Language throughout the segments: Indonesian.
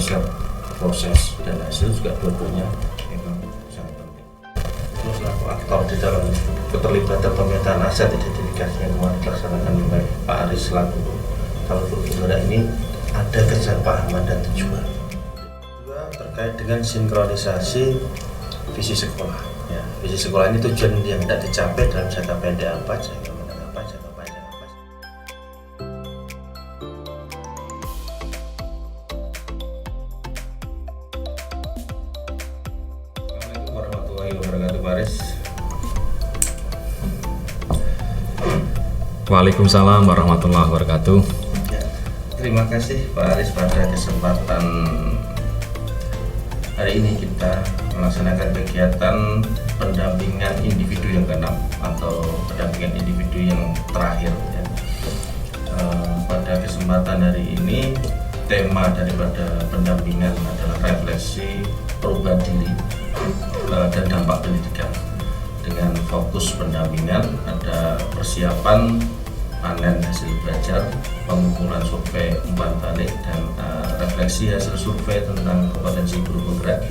konsep, proses, dan hasil juga dua-duanya memang sangat penting. Terus selaku aktor di dalam keterlibatan pemetaan aset identifikasi yang kemarin dilaksanakan oleh Pak Aris selaku calon guru negara ini ada kesalahpahaman dan tujuan. Kedua, terkait dengan sinkronisasi visi sekolah. Ya, visi sekolah ini tujuan yang tidak dicapai dalam jangka pendek apa, jangka menengah apa, jangka panjang apa. Assalamualaikum warahmatullahi wabarakatuh, Pak Aris. Waalaikumsalam warahmatullahi wabarakatuh. Ya, terima kasih Pak Aris pada kesempatan hari ini kita melaksanakan kegiatan pendampingan individu yang ke-6 atau pendampingan individu yang terakhir ya. Pada kesempatan hari ini tema daripada pendampingan adalah refleksi perubahan diri dan dampak pendidikan. Dengan fokus pendampingan ada persiapan panen hasil belajar, pengumpulan survei umpan balik, dan refleksi hasil survei tentang kompetensi guru penggerak,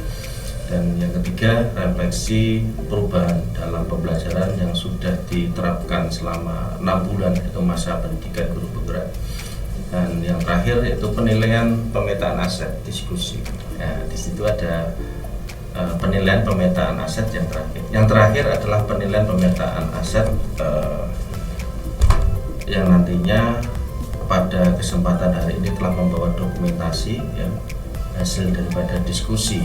dan yang ketiga refleksi perubahan dalam pembelajaran yang sudah diterapkan selama 6 bulan yaitu masa pendidikan guru penggerak, dan yang terakhir yaitu penilaian pemetaan aset diskusi. Ya, di situ ada penilaian pemetaan aset yang terakhir. Yang terakhir adalah penilaian pemetaan aset yang nantinya pada kesempatan hari ini telah membawa dokumentasi ya, hasil daripada diskusi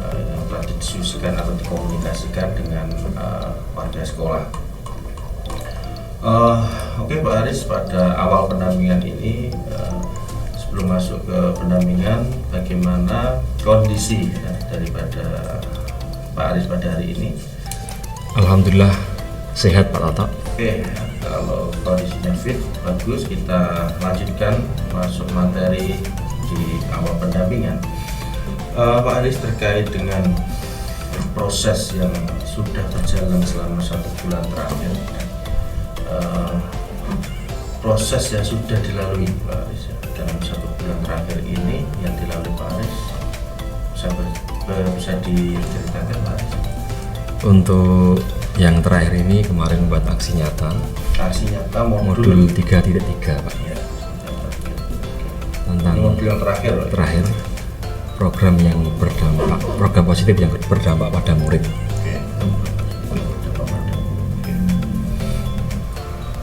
yang telah didiskusikan atau dikomunikasikan dengan warga sekolah. Oke Pak Aris, pada awal pendampingan ini sebelum masuk ke pendampingan, bagaimana kondisi ya, daripada Pak Aris pada hari ini? Alhamdulillah sehat Pak Tata. Oke, kalau kondisinya fit, bagus, kita lanjutkan masuk materi di awal pendampingan. Pak Aris, terkait dengan proses yang sudah berjalan selama 1 bulan terakhir, proses yang sudah dilalui Pak Aris ya, dalam 1 bulan terakhir ini yang dilalui Pak Aris, bisa diceritakan Pak Aris? Untuk yang terakhir ini kemarin buat aksi nyata modul 3.3 Pak ya, tentang modul yang terakhir program yang berdampak, program positif yang berdampak pada murid. Oke.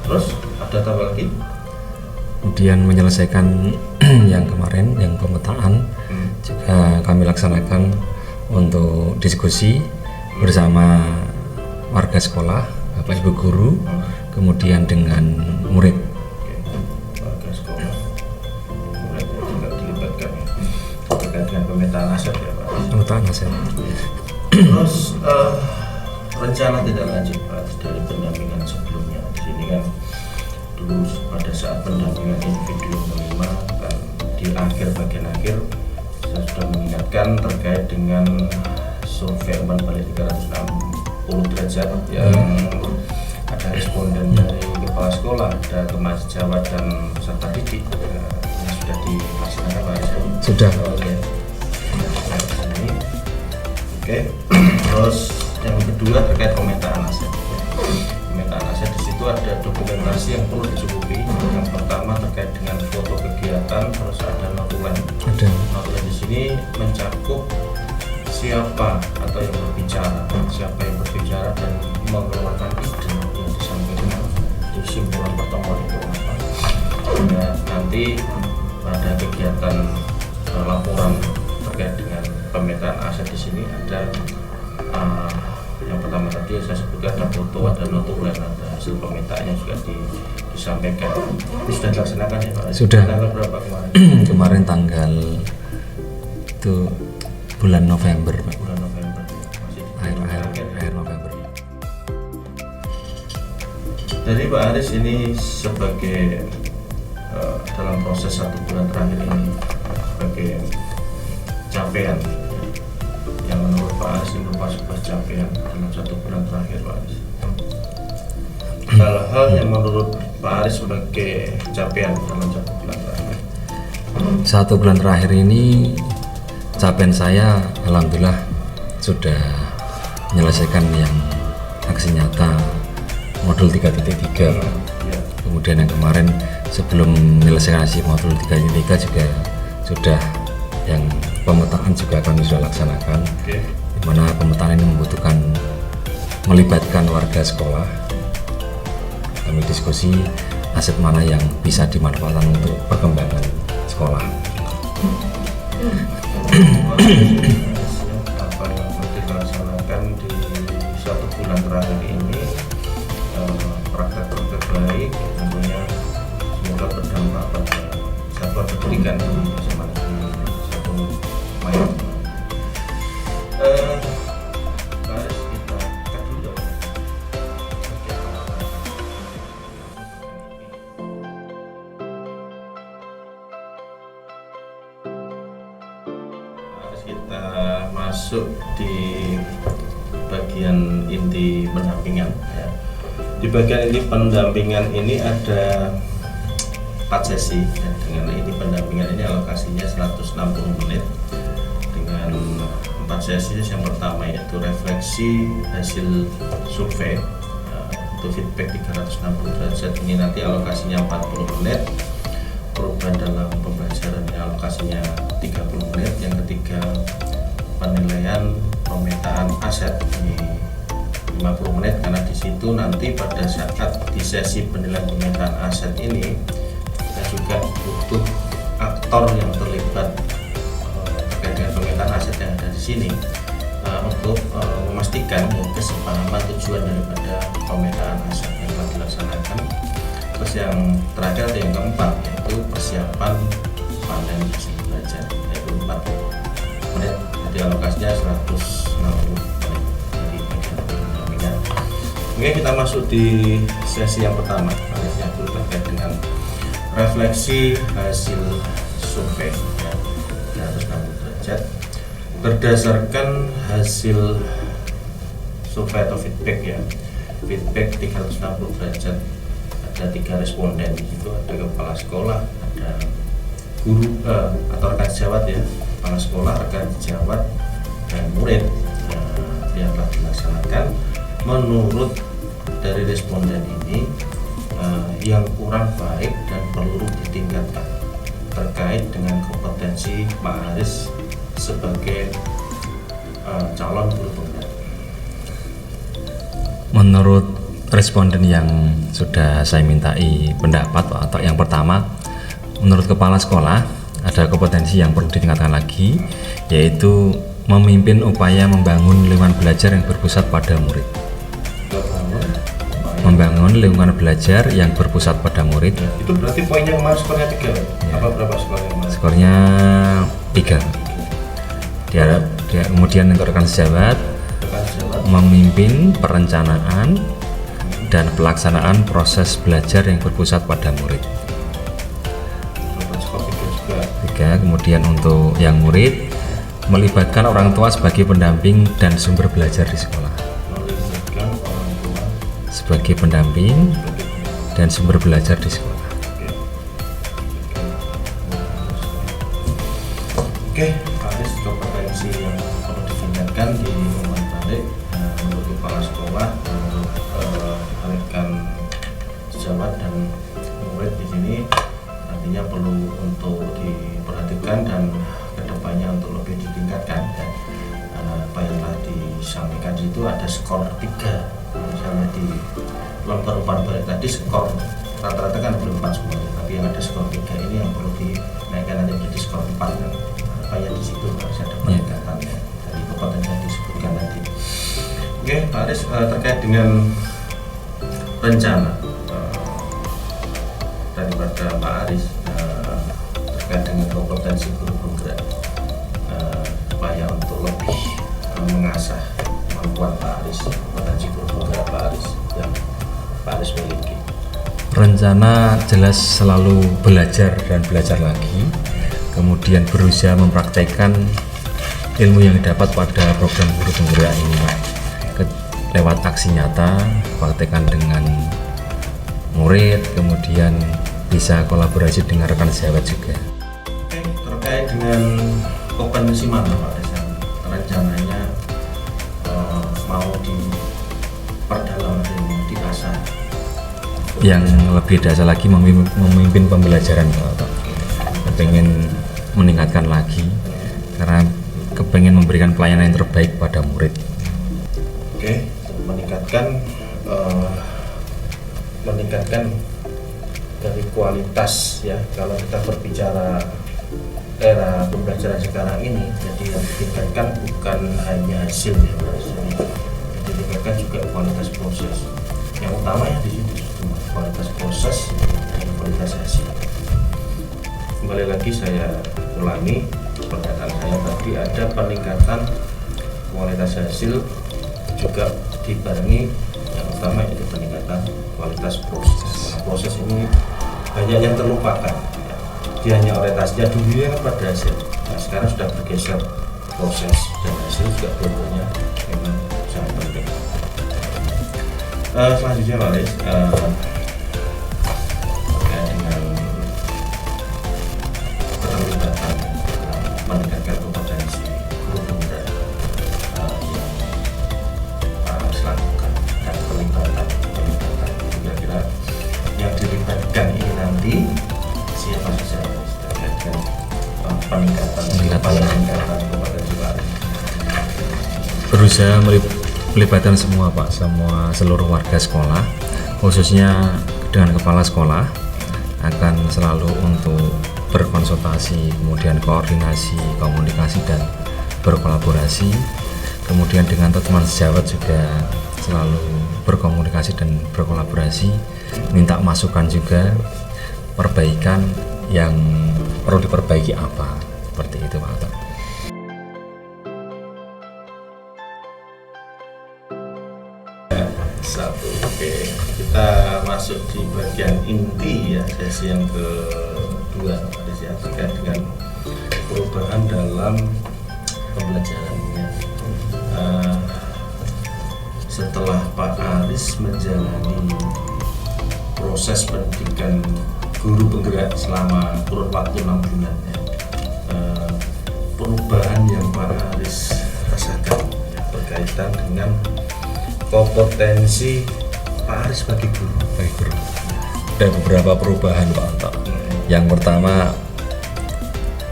Terus ada tambah lagi? Kemudian menyelesaikan yang kemarin yang pemetaan juga kami laksanakan untuk diskusi bersama warga sekolah, Bapak Ibu guru, kemudian dengan murid. Warga sekolah, murid juga dilibatkan ya, terkait dengan pemetaan aset ya Pak. Pemetaan aset. Terus rencana tidak lanjut Pak dari pendampingan sebelumnya. Di sini kan dulu pada saat pendampingan individu yang kelima kan di bagian akhir saya sudah mengingatkan terkait dengan survei umpan balik 360 derajat yang ada responden dari kepala sekolah, ada kemahasiswaan dan peserta didik yang sudah dilaksanakan Pak Aris. Sudah. Oke. Terus yang kedua terkait pemetaan aset. Pemetaan aset di situ ada dokumentasi yang perlu dicukupi. Yang pertama terkait dengan foto kegiatan, terus ada notulen. Notulen di sini mencakup siapa atau yang berbicara, dan mengeluarkan ide yang disampaikan di simpulan pertemuan itu apa. Ya, nanti pada kegiatan laporan terkait dengan pemetaan aset di sini ada yang pertama tadi yang saya sebutkan ada foto, ada notulen, ada hasil pemetaannya juga disampaikan. Itu sudah dilaksanakan ya Pak? Sudah. Tanggal berapa kemarin? Kemarin tanggal itu bulan November Pak. Bulan November ya. Masih di akhir November. Jadi Pak Aris ini sebagai dalam proses 1 bulan terakhir ini sebagai capaian yang menurut Pak Aris ini merupakan sebuah capaian dalam 1 bulan terakhir Pak Aris. Hal-hal yang menurut Pak Aris sebagai capaian dalam 1 bulan terakhir. 1 bulan terakhir ini capaian saya alhamdulillah sudah menyelesaikan yang aksi nyata modul 3.3. Kemudian yang kemarin sebelum menyelesaikan aksi modul 3.3 juga sudah yang pemetaan juga kami sudah laksanakan. Di mana pemetaan ini membutuhkan melibatkan warga sekolah. Kami diskusi aset mana yang bisa dimanfaatkan untuk perkembangan sekolah. Apa yang dilaksanakan di 1 bulan terakhir ini, praktek-praktek baik tentunya semoga berdampak pada satuan pendidikan bersama di satu main. Mari kita cek dulu. Kita masuk di bagian inti pendampingan ya. Di bagian inti pendampingan ini ada 4 sesi ya. Dengan inti pendampingan ini alokasinya 160 menit dengan 4 sesi. Yang pertama yaitu refleksi hasil survei untuk feedback 360 derajat, ini nanti alokasinya 40 menit. Perubahan dalam pembelajaran alokasinya 30 menit. Yang ketiga penilaian pemetaan aset, ini 50 menit, karena di situ nanti pada saat di sesi penilaian pemetaan aset ini kita juga butuh aktor yang terlibat terkait dengan pemetaan aset yang ada di sini untuk memastikan kesepahaman tujuan daripada pemetaan aset yang telah dilaksanakan. Terus yang terakhir ada yang keempat yaitu persiapan panen hasil belajar, yaitu 4 menit. Jadi alokasinya 160 menit di bagian pendampingan. Oke, kita masuk di sesi yang pertama. Sesi yang dulu terkait dengan refleksi hasil survei ya, 360 derajat. Berdasarkan hasil survei atau feedback ya, feedback 360 derajat, ada 3 responden. Di situ ada kepala sekolah, ada guru atau rekan sejawat ya, kepala sekolah, rekan sejawat, dan murid yang telah dilaksanakan. Menurut dari responden ini yang kurang baik dan perlu ditingkatkan terkait dengan kompetensi Pak Haris sebagai calon guru penggerak. Menurut responden yang sudah saya mintai pendapat atau yang pertama, menurut kepala sekolah ada kompetensi yang perlu ditingkatkan lagi, yaitu memimpin upaya membangun lingkungan belajar yang berpusat pada murid. Membangun lingkungan belajar yang berpusat pada murid. Itu berarti poinnya kemarin skornya 3 ya? Apa berapa skornya kemarin? Skornya 3. Kemudian untuk rekan sejawat, memimpin perencanaan dan pelaksanaan proses belajar yang berpusat pada murid. 3. Kemudian untuk yang murid, melibatkan orang tua sebagai pendamping dan sumber belajar di sekolah. Melibatkan orang tua sebagai pendamping dan sumber belajar di sekolah. Oke, Pak Haris, kompetensi yang perlu ditingkatkan di umum balik menurut kepala sekolah, menurut rekan sejawat dan murid di sini nantinya perlu untuk diperhatikan dan kedepannya untuk lebih ditingkatkan. Dan apa yang telah disampaikan di situ ada skor 3, misalnya di lomba umpan balik tadi skor rata-rata kan belum 4 semuanya, tapi yang ada skor 3 ini yang perlu dinaikkan nanti menjadi skor 4 kan. Supaya di situ harus ada peningkatan ya, dari kompetensi yang disebutkan tadi. Oke, Pak Haris, terkait dengan rencana daripada Pak Haris terkait dengan kompetensi guru penggerak, supaya untuk lebih mengasah kemampuan Pak Haris, kompetensi guru penggerak Pak Haris yang Pak Haris miliki. Rencana jelas selalu belajar dan belajar lagi, kemudian berusaha mempraktekkan ilmu yang didapat pada program guru penggerak ini lewat aksi nyata, praktekkan dengan murid, kemudian bisa kolaborasi dengan rekan sejawat juga. Oke, terkait dengan kompetensi mana Pak Desa rencananya mau diperdalam atau diasah? Yang lebih dasar lagi memimpin pembelajaran Pak. Kepengen meningkatkan lagi karena kepengen memberikan pelayanan yang terbaik pada murid. Oke, meningkatkan dari kualitas ya. Kalau kita berbicara era pembelajaran sekarang ini, jadi yang ditingkatkan bukan hanya hasil ya, jadi yang ditingkatkan juga kualitas proses. Yang utamanya di situ cuma kualitas proses dan kualitas hasil. Kembali lagi saya ulangi pernyataan saya tadi, ada peningkatan kualitas hasil juga dibarengi yang utama yaitu peningkatan kualitas proses. Nah, proses ini banyak yang terlupakan. Dia hanya orientasinya dulu ya pada hasil. Nah, sekarang sudah bergeser proses dan hasil juga dua-duanya memang sangat penting. Selanjutnya Pak Lis, terkait dengan keterlibatan meningkatkan kompetensi guru penggerak yang Pak Lis lakukan dan pelibatan kira-kira yang dilibatkan ini nanti siapa saja terkait dengan peningkatan kompetensi Pak Lis? Berusaha melibatkan semua Pak, seluruh warga sekolah, khususnya dengan kepala sekolah, akan selalu untuk berkonsultasi, kemudian koordinasi, komunikasi dan berkolaborasi. Kemudian dengan teman sejawat juga selalu berkomunikasi dan berkolaborasi, minta masukan juga, perbaikan yang perlu diperbaiki apa, seperti itu Pak. Oke, kita masuk di bagian inti ya, sesi yang kedua terkait dengan perubahan dalam pembelajaran. Setelah Pak Aris menjalani proses pendidikan guru penggerak selama kurun waktu 6 bulan ya, perubahan yang Pak Aris rasakan ya, berkaitan dengan kompetensi Pak Aris sebagai guru. Ada beberapa perubahan Pak Anto. Yang pertama,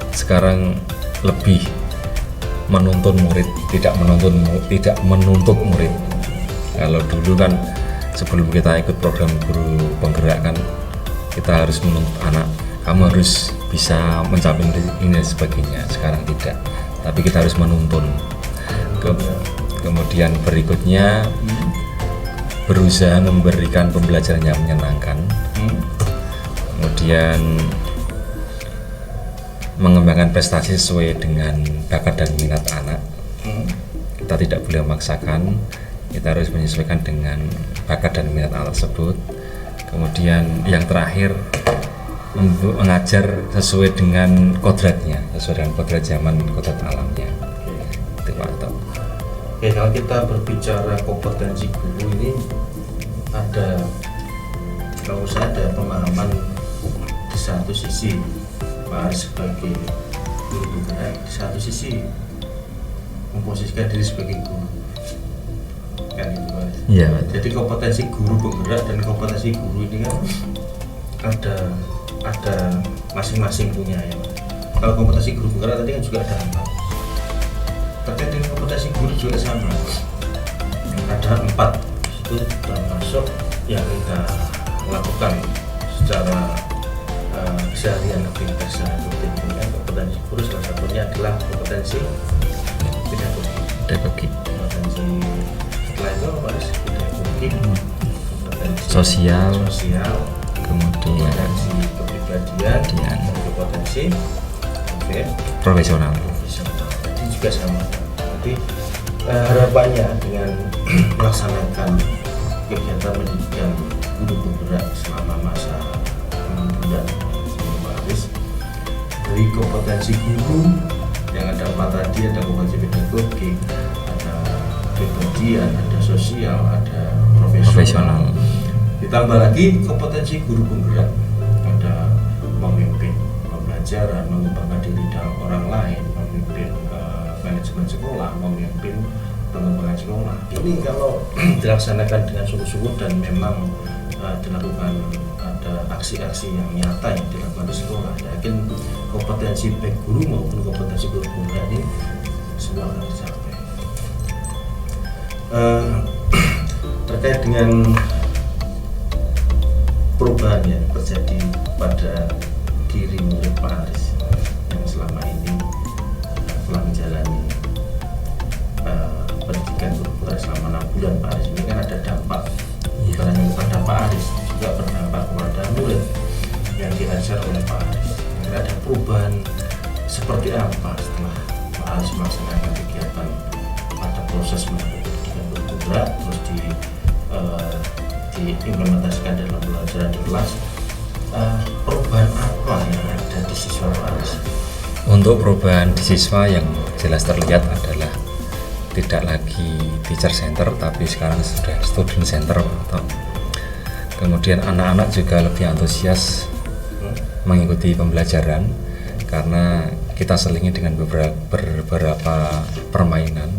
sekarang lebih menuntun murid, tidak menuntut murid. Kalau dulu kan sebelum kita ikut program guru penggerak kan kita harus menuntut anak, kamu harus bisa mencapai ini dan sebagainya. Sekarang tidak, tapi kita harus menuntun. Kemudian berikutnya berusaha memberikan pembelajaran yang menyenangkan. Kemudian mengembangkan prestasi sesuai dengan bakat dan minat anak. Kita tidak boleh memaksakan, kita harus menyesuaikan dengan bakat dan minat anak tersebut. Kemudian yang terakhir mengajar sesuai dengan kodratnya, sesuai dengan kodrat zaman, kodrat alamnya. Itu Pak Anto. Oke, kalau kita berbicara kompetensi guru ini kalau saya ada pemahaman di satu sisi Pak Aris sebagai guru penggerak, di satu sisi memposisikan diri sebagai guru, kan gitu Pak Aris. Iya. Jadi kompetensi guru penggerak dan kompetensi guru ini kan ada masing-masing punya ya. Kalau kompetensi guru penggerak tadi kan juga ada 4. Terkait dengan kompetensi guru juga sama, ada 4, itu termasuk yang kita lakukan secara keseharian aktivitas rutin. Kompetensi guru salah satunya adalah kompetensi pedagogi. Kompetensi setelah itu apa sih? Pedagogi, kompetensi sosial, kemudian kompetensi kepribadian, dan kompetensi profesional. Juga sama. Jadi harapannya dengan melaksanakan kegiatan pendidikan guru penggerak selama masa 6 bulan sebelum habis, dari kompetensi guru yang ada 4 tadi, ada kompetensi pedagogi, ada kepribadian, ada sosial, ada profesional. Ditambah lagi kompetensi guru penggerak, ada memimpin pembelajaran, mengembangkan diri dalam orang lain, memimpin manajemen sekolah, memimpin pengembangan sekolah. Ini kalau dilaksanakan dengan sungguh-sungguh dan memang dilakukan ada aksi-aksi yang nyata yang dilakukan di sekolah, yakin kompetensi baik guru maupun kompetensi guru ini semua akan tercapai. Terkait dengan perubahan yang terjadi pada diri murid Pak Aris yang selama ini telah menjalani pendidikan guru selama 6 bulan, Pak Aris ini kan ada dampak, bukan hanya kepada Pak Aris, juga berdampak kepada murid yang diajar oleh Pak Aris. Ada perubahan seperti apa setelah Pak Aris melaksanakan kegiatan pada proses menempuh pendidikan guru terus diimplementasikan dalam pelajaran di kelas? Perubahan apa yang ada di siswa Pak Aris? Untuk perubahan di siswa yang jelas terlihat adalah tidak lagi teacher center tapi sekarang sudah student center. Kemudian anak-anak juga lebih antusias mengikuti pembelajaran karena kita selingi dengan beberapa permainan,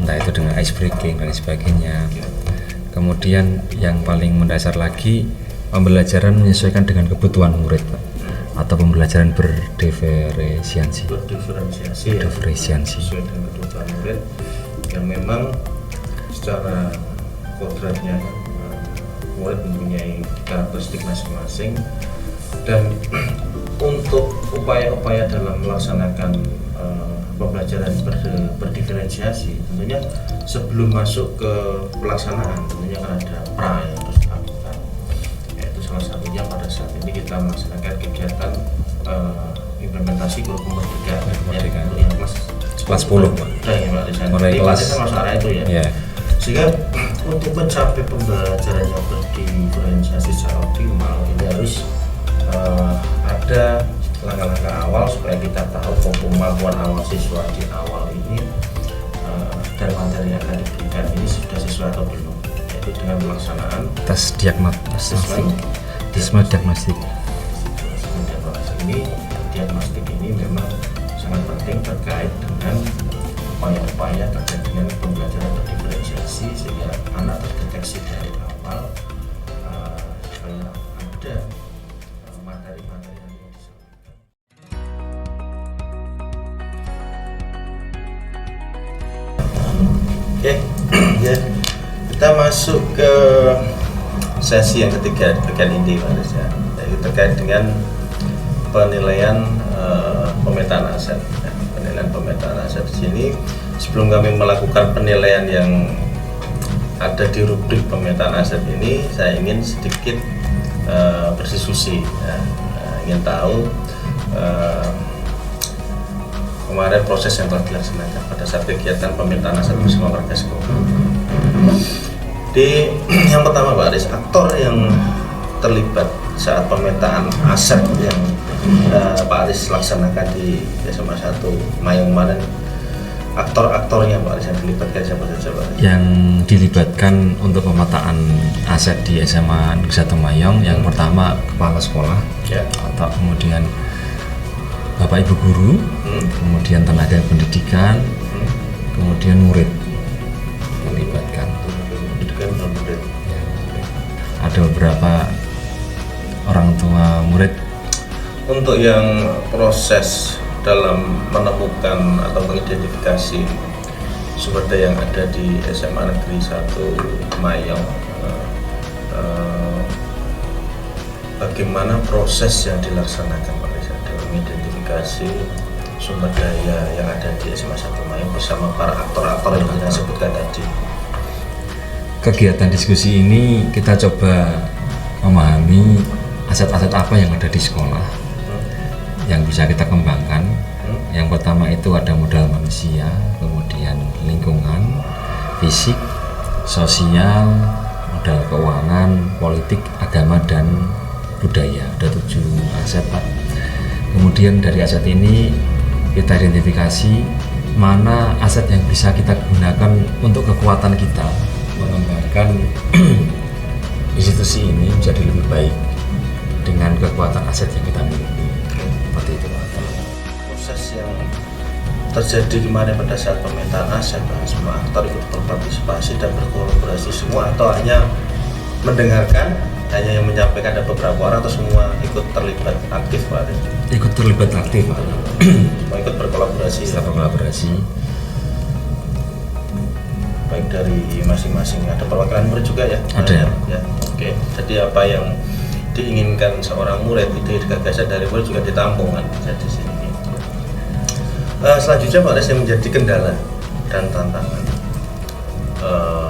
entah itu dengan ice breaking dan sebagainya. Kemudian yang paling mendasar lagi, pembelajaran menyesuaikan dengan kebutuhan murid, Pak, atau pembelajaran berdiferensiasi sesuai dengan kebutuhan murid yang memang secara kodratnya murid mempunyai karakteristik masing-masing. Dan untuk upaya-upaya dalam melaksanakan pembelajaran berdiferensiasi, tentunya sebelum masuk ke pelaksanaan tentunya kan ada pra yang harus dilakukan, yaitu salah satunya pada saat ini kita melaksanakan kegiatan implementasi kurikulum merdeka yang kelas 10, mulai kelas masuk arah itu ya. Sehingga untuk mencapai pembelajaran yang berdiferensiasi secara optimal ini harus ada langkah-langkah awal supaya kita tahu kemampuan awal siswa di awal ini dan materi yang akan diberikan ini sudah sesuai atau belum, yaitu dengan pelaksanaan tes diagnostik. Diagnostik ini memang sangat penting terkait dengan upaya-upaya terkait dengan pembelajaran berdiferensiasi sehingga anak terdeteksi dari awal supaya ada materi-materi yang disampaikan. Oke, ya kita masuk ke sesi yang ketiga di bagian inti, Pak Aris, ya, yaitu terkait dengan penilaian pemetaan aset. Penilaian pemetaan aset di sini, sebelum kami melakukan penilaian yang ada di rubrik pemetaan aset ini, saya ingin sedikit berdiskusi, ya. Ingin tahu kemarin proses yang telah dilaksanakan pada saat kegiatan pemetaan aset bersama warga sekolah. Yang pertama, Pak Aris, aktor yang terlibat saat pemetaan aset yang Pak Aris laksanakan di SMA 1 Mayong kemarin, aktor-aktornya Pak Aris yang dilibatkan siapa saja, Pak Aris? Yang dilibatkan untuk pemetaan aset di SMA 1 Mayong, yang pertama kepala sekolah, ya, atau kemudian bapak ibu guru, kemudian tenaga pendidikan, kemudian murid dilibatkan. Pendidikan dan murid. Ya, ada beberapa orang tua murid. Untuk yang proses dalam menemukan atau mengidentifikasi sumber daya yang ada di SMA Negeri 1 Mayong, bagaimana proses yang dilaksanakan Pak Reza dalam mengidentifikasi sumber daya yang ada di SMA 1 Mayong bersama para aktor-aktor yang kita sebutkan tadi? Kegiatan diskusi ini kita coba memahami aset-aset apa yang ada di sekolah yang bisa kita kembangkan. Yang pertama itu ada modal manusia, kemudian lingkungan, fisik, sosial, modal keuangan, politik, agama, dan budaya. Ada 7 aset, Pak. Kemudian dari aset ini kita identifikasi mana aset yang bisa kita gunakan untuk kekuatan kita mengembangkan institusi ini menjadi lebih baik dengan kekuatan aset yang kita miliki. Seperti itu, Pak. Proses yang terjadi kemarin pada saat pemetaan aset, semua aktor ikut berpartisipasi dan berkolaborasi semua, atau hanya mendengarkan, hanya yang menyampaikan ada beberapa orang, atau semua ikut terlibat aktif Pak? Ikut terlibat aktif Pak. Mau ikut berkolaborasi? Setelah berkolaborasi, baik dari masing-masing, ada perwakilan murid juga ya? Ada. Ya, oke. Jadi apa yang diinginkan seorang murid, ide gagasan dari murid juga ditampung kan di sini. Selanjutnya Pak Aris, yang menjadi kendala dan tantangan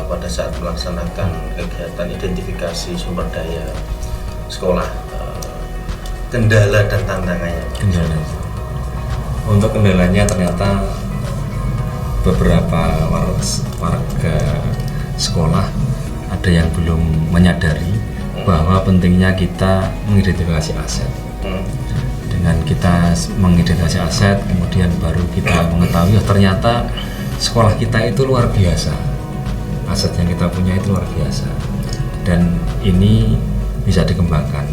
pada saat melaksanakan kegiatan identifikasi sumber daya sekolah, kendala dan tantangannya. Kendala. Untuk kendalanya ternyata beberapa warga sekolah ada yang belum menyadari bahwa pentingnya kita mengidentifikasi aset. Dengan kita mengidentifikasi aset, kemudian baru kita mengetahui ternyata sekolah kita itu luar biasa, aset yang kita punya itu luar biasa, dan ini bisa dikembangkan.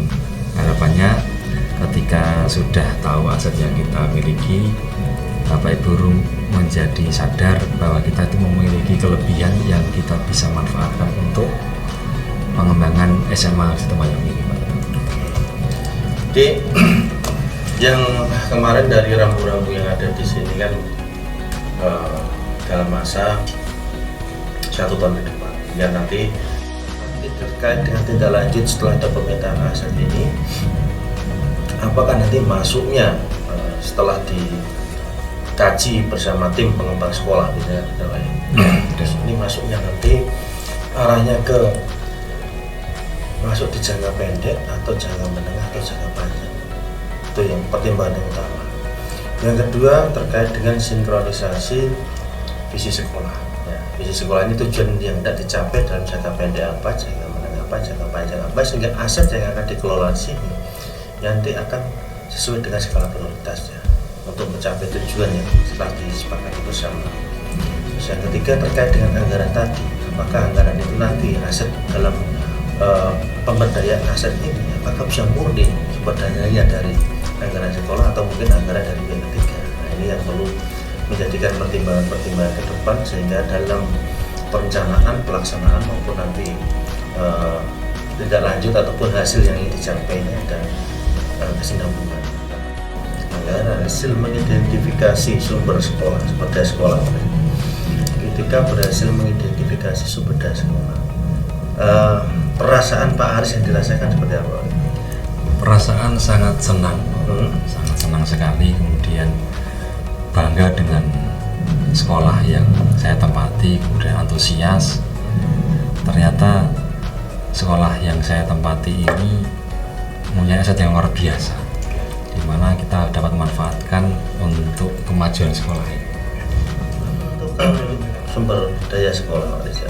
Harapannya ketika sudah tahu aset yang kita miliki, Bapak Ibu guru menjadi sadar bahwa kita itu memiliki kelebihan yang kita bisa manfaatkan untuk pengembangan SMA Sitomayong ini, Pak. Jadi yang kemarin dari rambu-rambu yang ada di sini kan dalam masa 1 tahun ke depan, ya nanti terkait dengan tindak lanjut setelah ada pemetaan aset ini, apakah nanti masuknya setelah dikaji bersama tim pengembang sekolah misalnya, ini masuknya nanti arahnya ke masuk di jangka pendek atau jangka menengah atau jangka panjang, itu yang pertimbangan yang utama. Yang kedua terkait dengan sinkronisasi visi sekolah. Ya, visi sekolah ini tujuan yang tidak dicapai dalam jangka pendek apa, jangka menengah apa, jangka panjang apa, sehingga aset yang akan dikelola di sini nanti akan sesuai dengan skala prioritasnya untuk mencapai tujuan yang telah disepakati bersama. Terus yang ketiga terkait dengan anggaran tadi, apakah anggaran itu nanti aset dalam pemberdayaan aset ini apakah bisa murni sumber dananya dari anggaran sekolah atau mungkin anggaran dari pihak ketiga. Nah, ini yang perlu menjadikan pertimbangan-pertimbangan ke depan, sehingga dalam perencanaan, pelaksanaan maupun nanti tindak lanjut ataupun hasil yang ingin dicapai ini ada kesinambungan. Anggaran hasil mengidentifikasi sumber sekolah, sumber daya sekolah. Ketika berhasil mengidentifikasi sumber daya sekolah, perasaan Pak Aris yang dirasakan seperti apa? Perasaan sangat senang, sangat senang sekali, kemudian bangga dengan sekolah yang saya tempati, kemudian antusias. Ternyata sekolah yang saya tempati ini mempunyai aset yang luar biasa, di mana kita dapat memanfaatkan untuk kemajuan sekolah ini. Untuk sumber daya sekolah Pak Aris,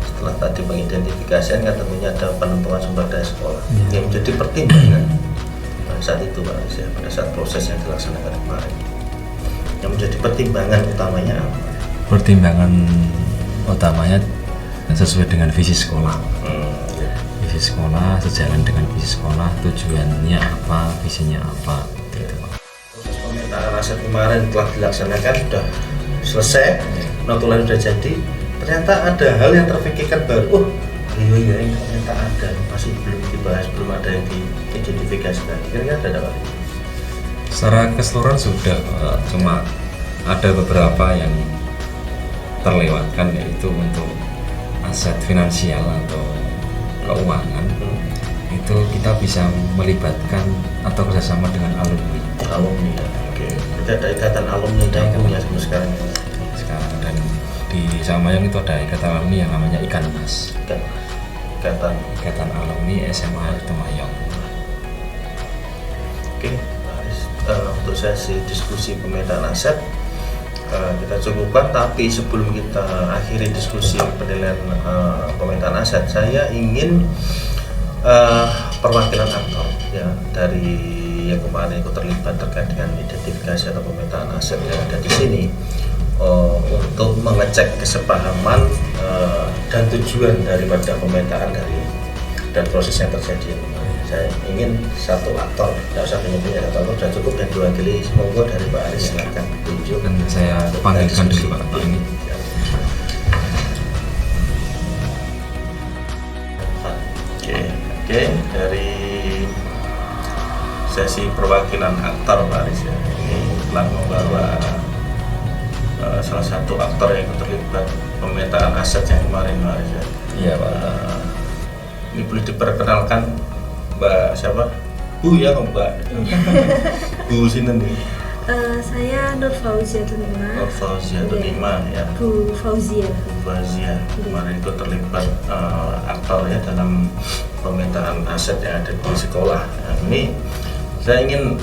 setelah tadi mengidentifikasikan kan tentunya ada penentuan sumber daya sekolah yang menjadi pertimbangan saat itu Pak Aris, pada saat proses yang dilaksanakan kemarin, yang menjadi pertimbangan utamanya apa? Pertimbangan utamanya sesuai dengan visi sekolah. Visi sekolah sejalan dengan visi sekolah, tujuannya apa, visinya apa, gitu Pak. Proses pemetaan aset kemarin telah dilaksanakan, sudah selesai, notulen sudah jadi. Ternyata ada hal yang terpikirkan baru, iya ini ternyata ada, masih belum dibahas, belum ada yang diidentifikasikan. Kira-kira ada apa? Secara keseluruhan sudah, cuma ada beberapa yang terlewatkan, yaitu untuk aset finansial atau keuangan. Itu kita bisa melibatkan atau kerjasama dengan alumni. Alumni ya, oke. Berarti ada ikatan alumni yang punya sampai sekarang. Dan di Sitomayong itu ada ikatan alumni yang namanya IKANMAS, ikatan alumni SMA Sitomayong. Oke, untuk sesi diskusi pemetaan aset kita cukupkan, tapi sebelum kita akhiri diskusi penilaian pemetaan aset, saya ingin perwakilan aktor ya dari yang kemarin ikut terlibat terkait dengan identifikasi atau pemetaan aset yang ada di sini, untuk mengecek kesepahaman dan tujuan daripada pemetaan dan proses yang terjadi. saya ingin satu aktor, tidak usah punya satu aktor, sudah cukup yang diwakili. Semoga dari Pak Aris, silakan tunjuk. Dan saya panggilkan dulu Pak ini. Oke, dari sesi perwakilan aktor Pak Aris ya, ini telah membawa salah satu aktor yang terlibat pemetaan aset yang kemarin Pak Aris ya. Iya Pak. Ini boleh diperkenalkan Mbak siapa? Bu ya Mbak. Bu Sinten nih. Saya Nur Fauzia Tunima. Nur Fauzia Tunima ya. Bu Fauzia. Bu Fauzia kemarin itu terlibat aktor ya dalam pemetaan aset yang ada di sekolah. Nah, ini saya ingin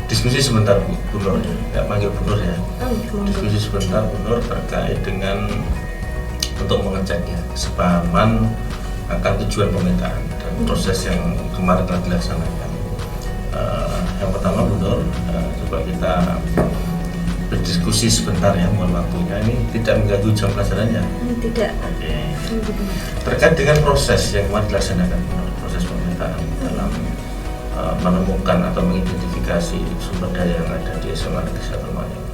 diskusi sebentar Bu Nur, ya panggil Bu Nur ya. Diskusi sebentar Bu Nur terkait dengan untuk mengecek ya kesepahaman akan tujuan pemetaan dan proses yang kemarin telah dilaksanakan. Yang pertama Bu Nur, coba kita berdiskusi sebentar ya, mohon waktunya. Ini tidak mengganggu jam pelajarannya? Tidak. Oke. Terkait dengan proses yang kemarin dilaksanakan Bu Nur, proses pemetaan dalam menemukan atau mengidentifikasi sumber daya yang ada di SMA Negeri 1 Mayang.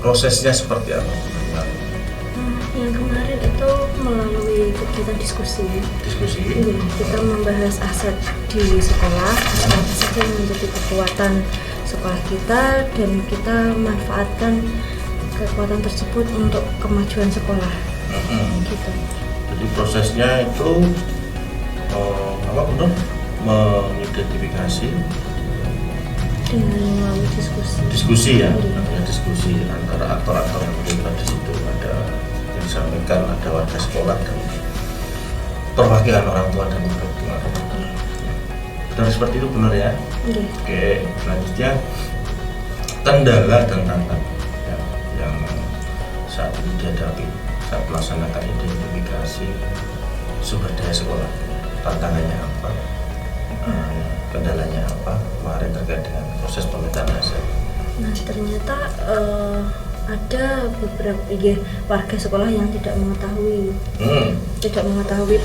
Prosesnya seperti apa Bu Nur? Yang kemarin itu melalui kegiatan diskusi. Diskusi. Kita membahas aset di sekolah, aset yang menjadi kekuatan sekolah kita, dan kita manfaatkan kekuatan tersebut untuk kemajuan sekolah. Gitu. Jadi prosesnya itu apa benar? Mengidentifikasi Dengan melalui diskusi ya, ada diskusi antara aktor-aktor yang terlibat di situ, ada yang disampaikan, ada warga sekolah dan perwakilan orang tua dan murid. Benar seperti itu benar ya? Oke, selanjutnya kendala dan tantangan ya, yang saat ini dihadapi saat melaksanakan identifikasi sumber daya sekolah. Tantangannya apa? Kendalanya apa? Kemarin terkait dengan proses pemetaan aset. Nah, ternyata ada beberapa warga sekolah yang tidak mengetahui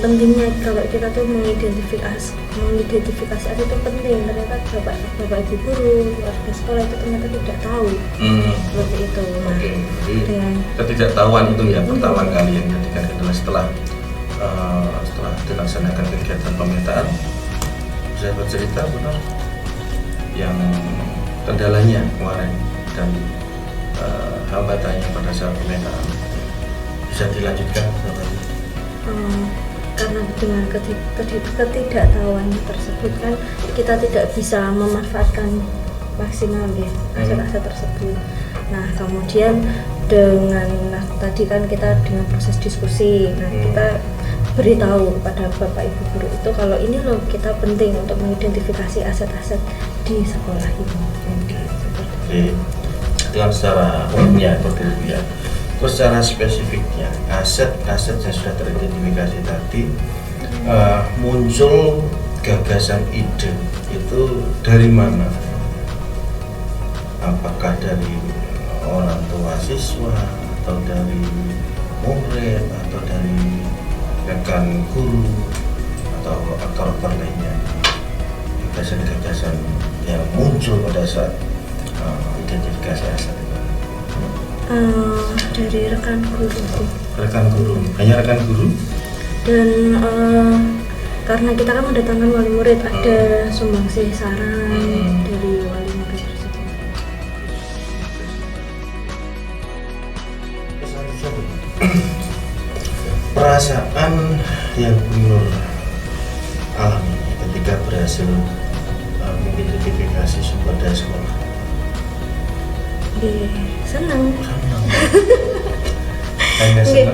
pentingnya kalau kita tuh mengidentifikasi aset itu penting. Ternyata bapak ibu guru warga sekolah itu ternyata tidak tahu seperti itu. Nah, dengan ketidaktahuan itu ya pertama kali yang dijadikan kendala setelah dilaksanakan kegiatan pemetaan. Bisa bercerita benar yang kendalanya kemarin dan hambatannya pada saat pemetaan, bisa dilanjutkan karena dengan ketidaktahuan tersebut kan kita tidak bisa memanfaatkan maksimal ya aset-aset tersebut. Nah, kemudian dengan tadi kan kita dengan proses diskusi, kita beritahu kepada bapak ibu guru itu kalau ini loh kita penting untuk mengidentifikasi aset-aset di sekolah ini. Oke. Dengan secara umumnya seperti itu ya. Terus secara spesifiknya aset-aset yang sudah teridentifikasi tadi muncul gagasan ide itu dari mana? Apakah dari orang tua siswa atau dari murid atau dari rekan guru atau aktor lainnya? Gagasan-gagasan yang muncul pada saat identifikasi aset itu. Dari rekan guru. Hanya rekan guru? Dan karena kita kan mendatangkan wali murid, ada sumbangsih saran dari wali murid tersebut. Perasaan yang Nur alami ketika berhasil mengidentifikasi sumber daya sekolah. Senang. Hanya senang.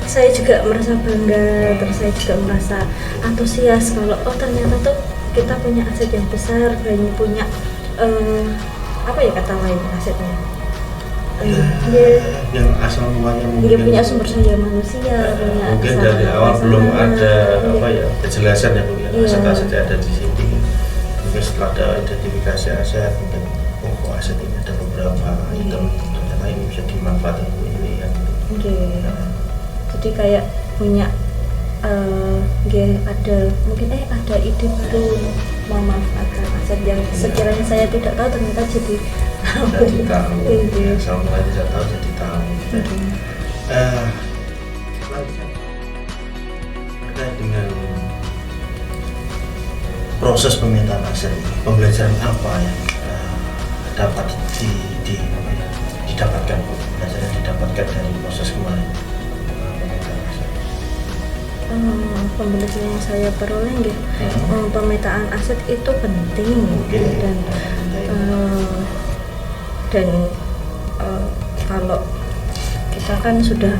Saya juga merasa bangga, terus saya juga merasa antusias kalau ternyata tuh kita punya aset yang besar, banyak punya apa ya kata lain asetnya. Yang asal mulanya dia punya sumber daya manusia, punya mungkin dari awal belum ada kejelasan ya Bu ya, aset-aset yang ada di sini. Mungkin setelah ada identifikasi aset, mungkin aset ini ada beberapa item, ternyata ini bisa dimanfaatkan untuk ini ya. Jadi kayak punya ada mungkin ada ide baru memanfaatkan aset yang sekiranya saya tidak tahu ternyata jadi Jadi tahu, ya, sama lain tidak tahu jadi tahu. Selanjutnya terkait dengan proses pemetaan aset ini, pembelajaran apa yang dapat didapatkan, pembelajaran yang didapatkan dari proses kemarin pemetaan aset? Pembelajaran yang saya peroleh pemetaan aset itu penting dan kalau kita kan sudah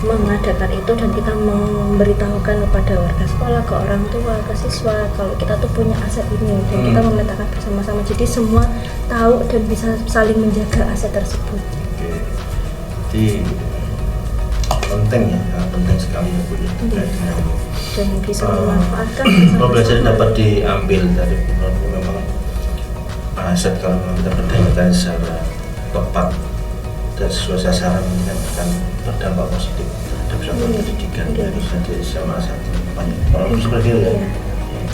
mengadakan itu dan kita memberitahukan kepada warga sekolah, ke orang tua, ke siswa kalau kita tuh punya aset ini dan kita memetakan bersama-sama, jadi semua tahu dan bisa saling menjaga aset tersebut. Jadi penting ya, penting sekali ya Bu ya, dan bisa memanfaatkan pembelajaran dapat diambil dari memang aset kalau memang kita perdayakan secara tepat dan sesuai sasaran ini kan akan berdampak positif terhadap suatu pendidikan di SMA 1 kalau seperti itu ya.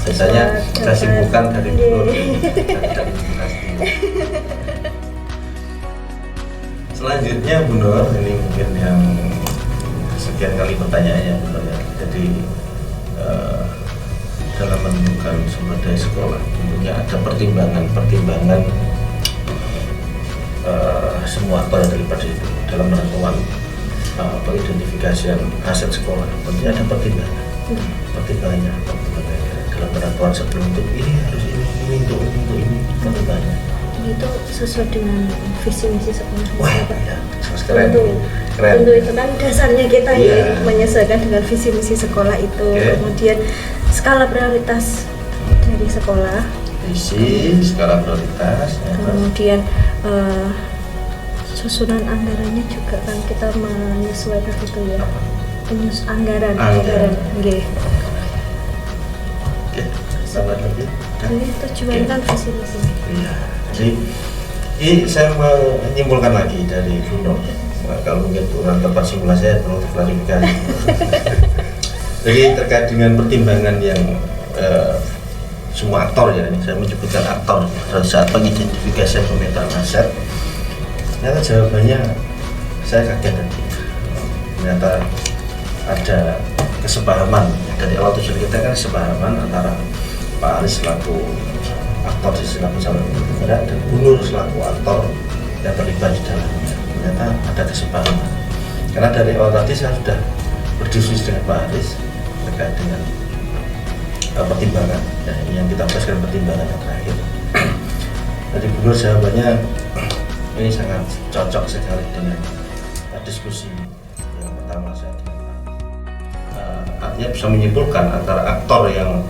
Biasanya kesibukan dari guru dan selanjutnya Bu Nur, ini mungkin yang sekian kali pertanyaannya Bu Nur ya. Jadi dalam menentukan sumber daya sekolah tentunya ada pertimbangan semua aktor yang terlibat itu dalam menentukan pengidentifikasian aset sekolah. Tentunya ada pertimbangannya dalam penentuan sebelum untuk ini harus ini untuk ini pertimbangannya. Itu sesuai dengan visi misi sekolah. Wah, ya, keren. Tentu itu kan dasarnya kita ya menyesuaikan dengan visi misi sekolah itu. Kemudian skala prioritas dari sekolah. Visi, skala prioritas. Kemudian susunan anggarannya juga kan kita menyesuaikan itu ya. Anggaran. Nggih. Oke, selamat lagi. Ini tujuan kan visi misi. Iya. Jadi ini saya menyimpulkan lagi dari Bu Nur. Kalau mungkin kurang tepat simulasi saya perlu diklarifikasi. Jadi terkait dengan pertimbangan yang semua aktor ya, ini saya menyebutkan aktor pada saat pengidentifikasian pemetaan aset, ternyata jawabannya saya kaget tadi. Ternyata ada kesepahaman dari awal tujuan kita kan kesepahaman antara Pak Aris selaku aktor di selaku calon negara dan Bu Nur selaku aktor yang terlibat di dalamnya. Ternyata ada kesepahaman karena dari awal tadi saya sudah berdiskusi dengan Pak Aris terkait dengan pertimbangan ya, yang kita berdasarkan pertimbangan yang terakhir. Jadi Bu Nur jawabannya ini sangat cocok sekali dengan diskusi yang pertama saya dengan artinya bisa menyimpulkan antara aktor yang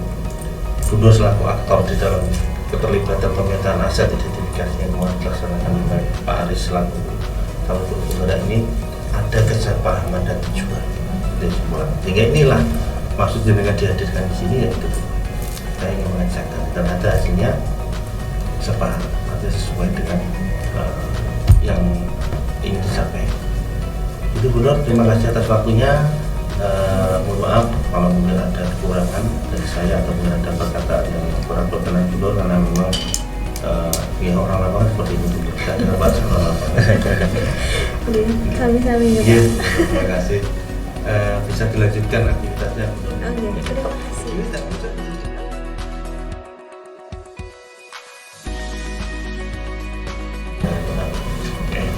Bu Nur selaku aktor di dalam keterlibatan pemetaan aset identifikasi yang kemarin dilaksanakan oleh Pak Aris selaku calon negara ini ada kesepahaman dan tujuan dari semua. Sehingga inilah maksudnya dengan dihadirkan di sini yaitu saya ingin mengecek dan ada hasilnya sepaham atau sesuai dengan yang ingin dicapai. Itu Bu Nur, terima kasih atas waktunya. Mohon maaf kalau mungkin ada kekurangan dari saya atau mungkin ada perkataan yang kurang berkenan Bu Nur karena memang ya orang lapangan seperti itu tidak ada bahasa orang lapangan. Sami-sami ya Pak. Terima kasih. Bisa dilanjutkan aktivitasnya. Terima kasih.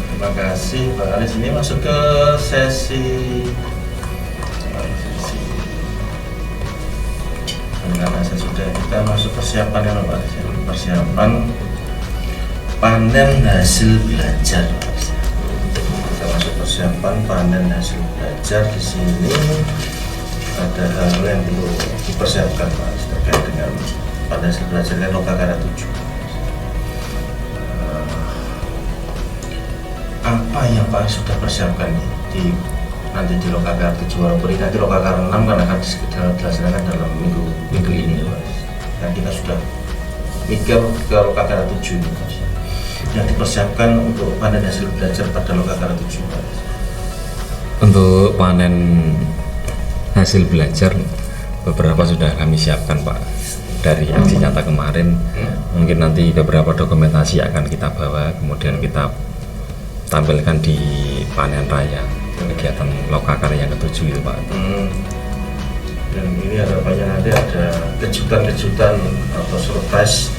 Terima kasih Pak Aris. Ini masuk ke sesi karena saya sudah kita masuk persiapan ya Pak Aris. Persiapan panen hasil belajar. Kita masuk persiapan panen hasil belajar. Di sini ada hal yang perlu dipersiapkan Pak Aris terkait dengan panen hasil belajar dan Lokagara 7. Apa yang Pak sudah persiapkan nanti di Lokagara 7 walaupun nanti Lokagara 6 kan akan dilaksanakan dalam minggu ini Pak. Dan kita sudah mikir ke Lokagara 7 ini Pak. Yang dipersiapkan untuk panen hasil belajar pada Lokagara 7 Pak. Untuk panen hasil belajar beberapa sudah kami siapkan Pak dari aksi nyata kemarin. Mungkin nanti beberapa dokumentasi akan kita bawa, kemudian kita tampilkan di panen raya kegiatan Lokakarya yang ke-7 itu Pak. Dan ini harapannya nanti ada kejutan-kejutan atau surprise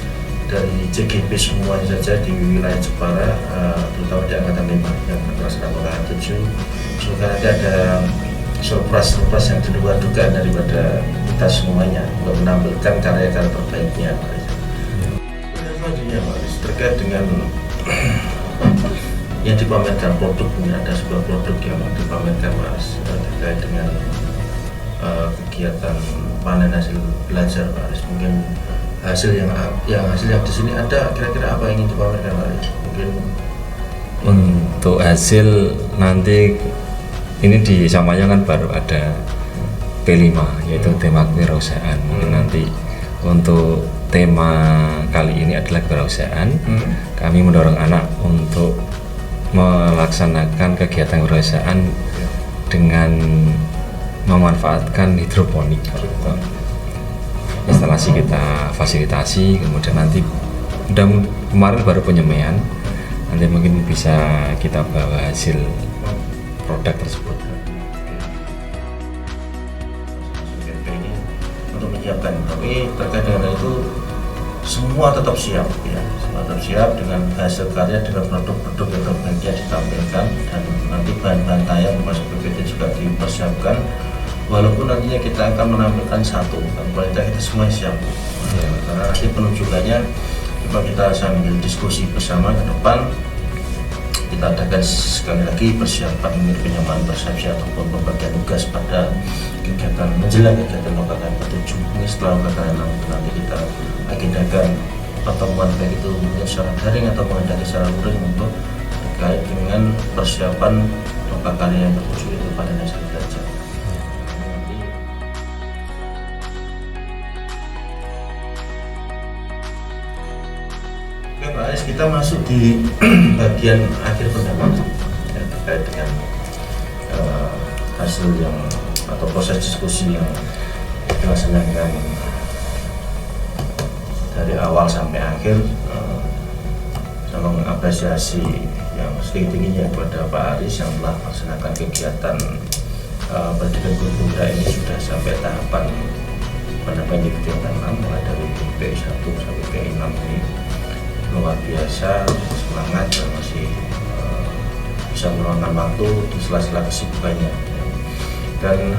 dari CGP semuanya saja di wilayah Jepara, terutama di Angkatan 5 yang melaksanakan Lokakarya 7. Semoga nanti ada surprise yang di luar dugaan daripada kita semuanya untuk menampilkan karya-karya terbaiknya. Selanjutnya Pak Aris, terkait dengan yang dipamerkan produk, ini ada sebuah produk yang dipamerkan Pak Aris terkait dengan kegiatan panen hasil belajar Pak Aris. Mungkin hasil yang di sini ada, kira-kira apa yang ingin dipamerkan Pak Aris? Mungkin untuk hasil nanti ini di Samanya kan baru ada P5 yaitu tema kewirausahaan. Mungkin nanti untuk tema kali ini adalah kewirausahaan. Kami mendorong anak untuk melaksanakan kegiatan kewirausahaan dengan memanfaatkan hidroponik. Instalasi kita fasilitasi, kemudian nanti kemarin baru penyemaian, nanti mungkin bisa kita bawa hasil produk tersebut. Ini untuk menyiapkan, tapi terkait dengan itu semua tetap siap ya, semua tetap siap dengan hasil karya, dengan produk-produk yang terbaiknya ditampilkan, dan nanti bahan-bahan tayang masuk PPT juga dipersiapkan. Walaupun nantinya kita akan menampilkan satu, kualitas kita semua siap ya, karena nanti penunjukannya coba kita sambil diskusi bersama ke depan. Kita adakan sekali lagi persiapan penyamaan persepsi ataupun pembagian tugas pada kegiatan menjelang kegiatan Lokakarya ke-7. Ini setelah Lokakarya 6 nanti kita agendakan pertemuan baik itu mungkin secara daring atau mengadakan secara luring untuk terkait dengan persiapan Lokakarya yang ke-7 itu pada hasil belajar. Oke Pak Aris, kita masuk di bagian akhir pendapat ya, terkait dengan hasil yang atau proses diskusi yang dilaksanakan dari awal sampai akhir, sama mengapresiasi yang setinggi-tingginya kepada Pak Aris yang telah melaksanakan kegiatan pendidikan guru muda ini sudah sampai tahapan pendampingan di kegiatan 6, mulai dari P1 sampai P6 ini. Luar biasa semangat dan masih bisa meluangkan waktu di sela-sela kesibukannya. Dan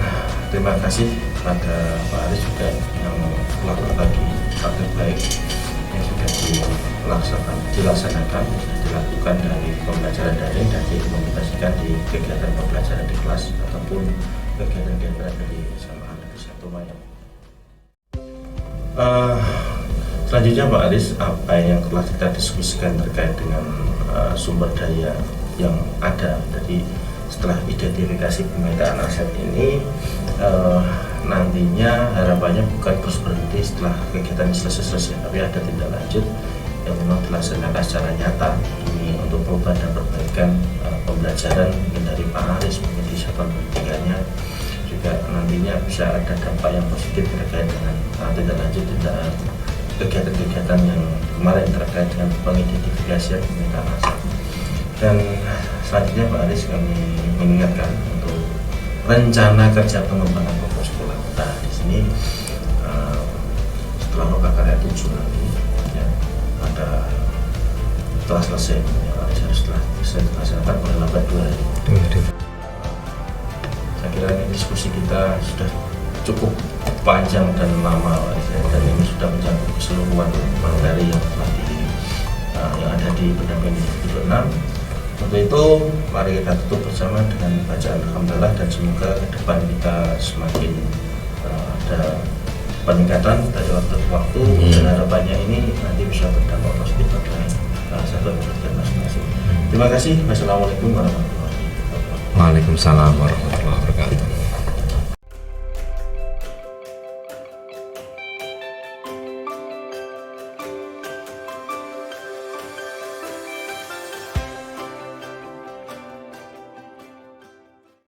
terima kasih pada Pak Aris juga yang telah berbagi praktek baik yang sudah dilaksanakan dilakukan dari pembelajaran daring dan diimplementasikan di kegiatan pembelajaran di kelas ataupun kegiatan-kegiatan dari SMA Negeri 1 Mayang. Selanjutnya Pak Aris, apa yang telah kita diskusikan terkait dengan sumber daya yang ada. Jadi setelah identifikasi pemetaan aset ini, nantinya harapannya bukan terus berhenti setelah kegiatan selesai, tapi ada tindak lanjut yang memang dilaksanakan secara nyata ini untuk perubahan dan perbaikan pembelajaran mungkin dari Pak Aris, mungkin di satuan pendidikannya juga nantinya bisa ada dampak yang positif terkait dengan tindak lanjut kegiatan-kegiatan yang kemarin terkait dengan pengidentifikasian pemetaan aset. Dan selanjutnya Pak Aris, kami mengingatkan untuk rencana kerja pengembangan pokok sekolah. Nah di sini setelah Lokakarya 7 nanti ya, ada setelah selesai ya, harus dilaksanakan pada lambat 2 hari. Saya kira ini diskusi kita sudah cukup panjang dan lama dan ini sudah mencakup keseluruhan materi yang telah yang ada di pendampingan individu 6. Untuk itu mari kita tutup bersama dengan bacaan alhamdulillah, dan semoga ke depan kita semakin ada peningkatan dari waktu ke waktu, dan harapannya ini nanti bisa berdampak positif pada satuan pendidikan masing-masing. Terima kasih. Wassalamualaikum warahmatullahi wabarakatuh. Waalaikumsalam warahmatullahi wabarakatuh.